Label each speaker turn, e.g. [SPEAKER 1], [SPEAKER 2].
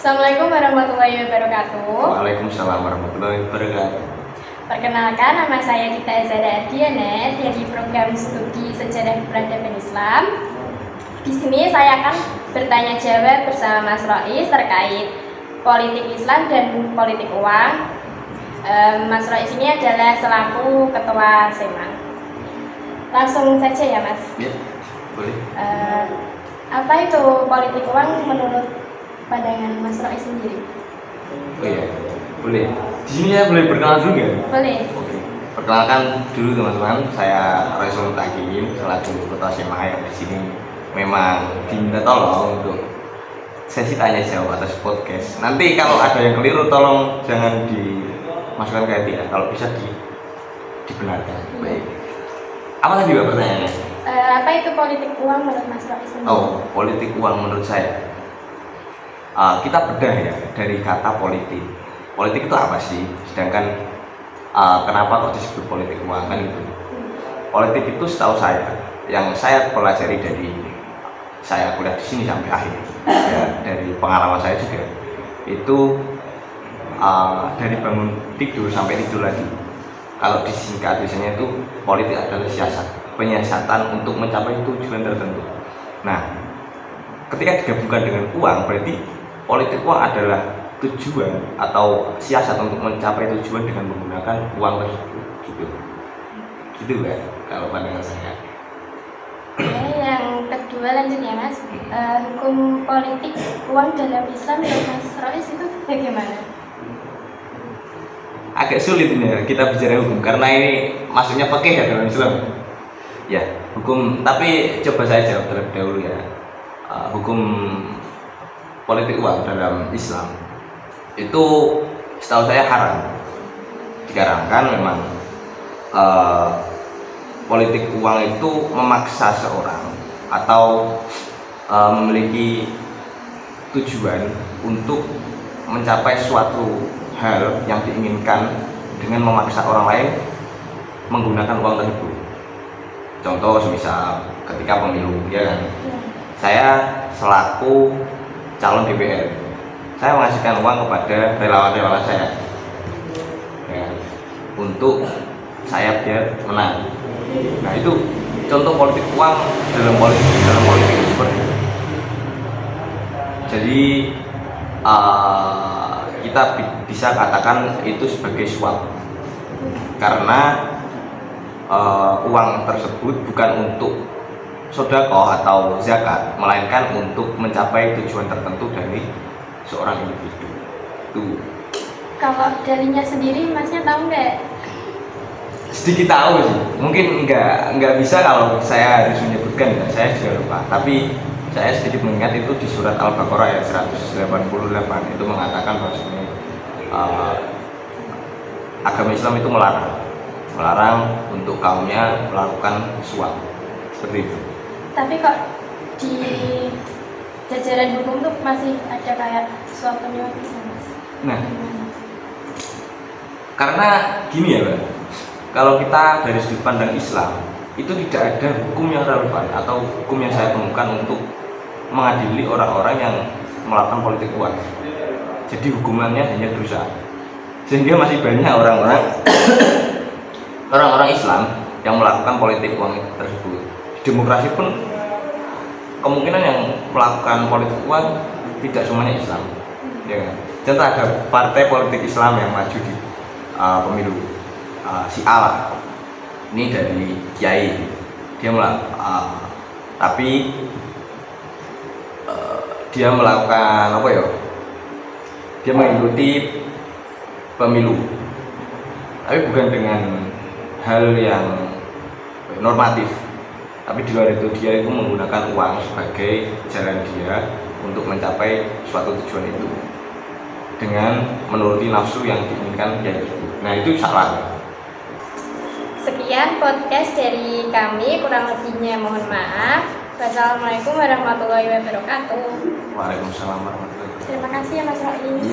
[SPEAKER 1] Assalamualaikum warahmatullahi wabarakatuh.
[SPEAKER 2] Waalaikumsalam warahmatullahi wabarakatuh.
[SPEAKER 1] Perkenalkan, nama saya Dita Azada Ardiana dari program studi Sejarah Peradaban Islam. Di sini saya akan bertanya jawab bersama Mas Rois terkait politik Islam dan politik uang. Mas Rois ini adalah selaku ketua SEMAN. Langsung saja ya Mas.
[SPEAKER 2] Ya, boleh.
[SPEAKER 1] Apa itu politik uang menurut pandangan Mas Rois sendiri?
[SPEAKER 2] Oh iya, boleh. Di sini saya boleh berkenalan dulu nggak?
[SPEAKER 1] Boleh.
[SPEAKER 2] Oke. Perkenalkan dulu teman-teman, saya Roisul Tagim selaku ketua SMA yang di sini memang diminta tolong untuk sesi tanya jawab atas podcast. Nanti kalau ada yang keliru tolong jangan dimasukkan ke hati ya. Kalau bisa dibenarkan. Baik. Apa tadi Pak pertanyaannya?
[SPEAKER 1] Apa itu politik uang menurut Mas Rois sendiri?
[SPEAKER 2] Oh, politik uang menurut saya. Kita bedah ya dari kata politik. Politik itu apa sih? Sedangkan kenapa kok disebut politik uang kan itu? Politik itu setahu saya, yang saya pelajari dari saya kuliah di sini sampai akhir, ya, dari pengalaman saya juga, itu dari bangun tidur sampai tidur lagi. Kalau disingkat biasanya itu politik adalah siasat, penyiasatan untuk mencapai tujuan tertentu. Nah, ketika digabungkan dengan uang berarti politik uang adalah tujuan atau siasat untuk mencapai tujuan dengan menggunakan uang tersebut gitu kan kalau pandangan saya.
[SPEAKER 1] Yang kedua lanjut ya Mas. Hukum politik uang dalam Islam menurut Mas Rois itu bagaimana?
[SPEAKER 2] Agak sulit ini ya kita bicara hukum karena ini maksudnya fikih ya dalam Islam ya, hukum, tapi coba saya jawab terlebih dahulu ya. Hukum politik uang dalam Islam itu setahu saya haram, dikarenakan memang politik uang itu memaksa seorang atau memiliki tujuan untuk mencapai suatu hal yang diinginkan dengan memaksa orang lain menggunakan uang tersebut. Contoh semisal ketika pemilu ya kan, saya selaku calon DPR, saya mengasihkan uang kepada relawan-relawan saya ya, untuk saya biar menang. Nah itu contoh politik uang dalam politik itu seperti itu. Jadi kita bisa katakan itu sebagai suap karena uang tersebut bukan untuk sedekah atau zakat, melainkan untuk mencapai tujuan tertentu dari seorang individu. Tuh.
[SPEAKER 1] Kalau darinya sendiri Masnya tahu nggak?
[SPEAKER 2] Sedikit tahu sih, mungkin nggak bisa kalau saya harus menyebutkan ya, saya juga lupa. Tapi saya sedikit mengingat itu di surat Al-Baqarah ayat 188 itu mengatakan bahwa agama Islam itu melarang untuk kaumnya melakukan suap seperti itu.
[SPEAKER 1] Tapi kok di jajaran hukum tuh masih ada kayak suap penyuap gitu Mas?
[SPEAKER 2] Nah, karena gini ya Pak, kalau kita dari sudut pandang Islam itu tidak ada hukum yang relevan atau hukum yang saya temukan untuk mengadili orang-orang yang melakukan politik uang. Jadi hukumannya hanya dosa. Sehingga masih banyak orang-orang Islam yang melakukan politik uang tersebut. Demokrasi pun kemungkinan yang melakukan politik uang tidak semuanya Islam, ya kan? Contoh ada partai politik Islam yang maju di pemilu si A, ini dari Kiai, dia tapi dia melakukan apa ya? Dia mengikuti pemilu, tapi bukan dengan hal yang normatif. Tapi di luar itu dia itu menggunakan uang sebagai jalan dia untuk mencapai suatu tujuan itu dengan menuruti nafsu yang diinginkan dia tersebut. Nah itu salah.
[SPEAKER 1] Sekian podcast dari kami, kurang lebihnya mohon maaf. Wassalamualaikum warahmatullahi wabarakatuh.
[SPEAKER 2] Waalaikumsalam warahmatullahi wabarakatuh.
[SPEAKER 1] Terima kasih ya Mas Rois.